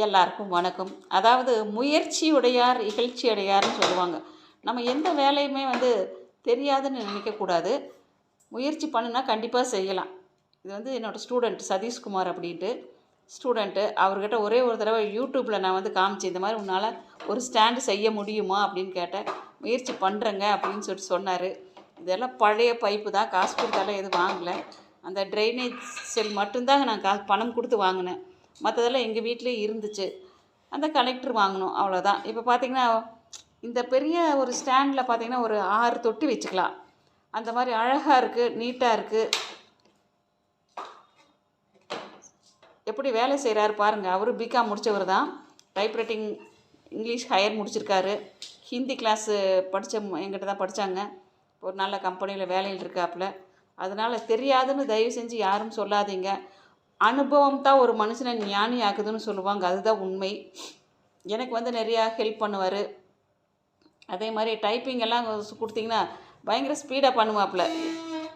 எல்லாருக்கும் வணக்கம். அதாவது முயற்சியுடையார் இகழ்ச்சி அடையார்ன்னு சொல்லுவாங்க. நம்ம எந்த வேலையுமே தெரியாதுன்னு நினைக்கக்கூடாது. முயற்சி பண்ணுனா கண்டிப்பாக செய்யலாம். இது என்னோடய ஸ்டூடெண்ட் சதீஷ்குமார் அப்படின்ட்டு ஸ்டூடெண்ட்டு. அவர்கிட்ட ஒரே ஒரு தடவை யூடியூப்பில் நான் காமிச்சேன். இந்த மாதிரி உன்னால் ஒரு ஸ்டாண்டு செய்ய முடியுமா அப்படின்னு கேட்டேன். முயற்சி பண்ணுறேங்க அப்படின்னு சொன்னார். இதெல்லாம் பழைய பைப்பு தான், காசு கொடுத்தாலும் எதுவும் வாங்கலை. அந்த ட்ரைனேஜ் செல் மட்டும்தாங்க நான் பணம் கொடுத்து வாங்கினேன். மற்றதெல்லாம் எங்கள் வீட்டிலே இருந்துச்சு. அந்த கனெக்டர் வாங்கினோம், அவ்வளோதான். இப்போ பார்த்திங்கன்னா இந்த பெரிய ஒரு ஸ்டாண்டில் பார்த்திங்கன்னா ஒரு 6 தொட்டி வச்சுக்கலாம். அந்த மாதிரி அழகாக இருக்குது, நீட்டாக இருக்குது. எப்படி வேலை செய்கிறாரு பாருங்கள். அவரும் பிகாம் முடித்தவர் தான். டைப்ரைட்டிங் இங்கிலீஷ் ஹையர் முடிச்சிருக்காரு. ஹிந்தி கிளாஸு எங்கிட்ட தான் படித்தாங்க. ஒரு நல்ல கம்பெனியில் வேலையில் இருக்காப்புல. அதனால் தெரியாதுன்னு தயவு செஞ்சு யாரும் சொல்லாதீங்க. அனுபவம் தான் ஒரு மனுஷனை ஞானி ஆக்குதுன்னு சொல்லுவாங்க. அதுதான் உண்மை. எனக்கு நிறையா ஹெல்ப் பண்ணுவார். அதே மாதிரி டைப்பிங் எல்லாம் கொடுத்திங்கன்னா பயங்கர ஸ்பீடாக பண்ணுவாப்புல.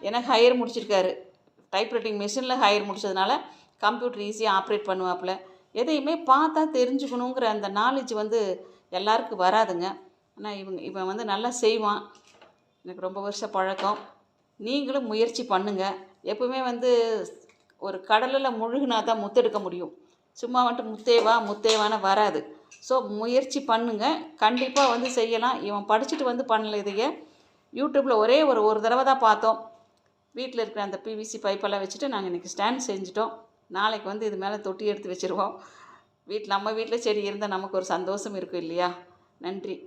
ஏன்னா ஹையர் முடிச்சிருக்காரு. டைப்ரைட்டிங் மிஷினில் ஹையர் முடித்ததுனால கம்ப்யூட்டர் ஈஸியாக ஆப்ரேட் பண்ணுவாப்புல. எதையுமே பார்த்தா தெரிஞ்சுக்கணுங்கிற அந்த நாலேஜ் எல்லாருக்கும் வராதுங்க. ஆனால் இவன் நல்லா செய்வான். எனக்கு ரொம்ப வருஷம் பழக்கம். நீங்களும் முயற்சி பண்ணுங்கள். எப்பவுமே ஒரு கடலில் முழுகினா தான் முத்தெடுக்க முடியும். சும்மா முத்தேவான வராது. ஸோ முயற்சி பண்ணுங்கள். கண்டிப்பாக செய்யலாம். இவன் படிச்சுட்டு பண்ணல. இதையே யூடியூப்பில் ஒரே ஒரு தடவை தான் பார்த்தோம். வீட்டில் இருக்கிற அந்த பிவிசி பைப்பெல்லாம் வச்சுட்டு நாங்கள் இன்றைக்கி ஸ்டாண்ட் செஞ்சிட்டோம். நாளைக்கு இது மேலே தொட்டி எடுத்து வச்சுருவோம். நம்ம வீட்டில் செடி இருந்தால் நமக்கு ஒரு சந்தோஷம் இருக்கும் இல்லையா? நன்றி.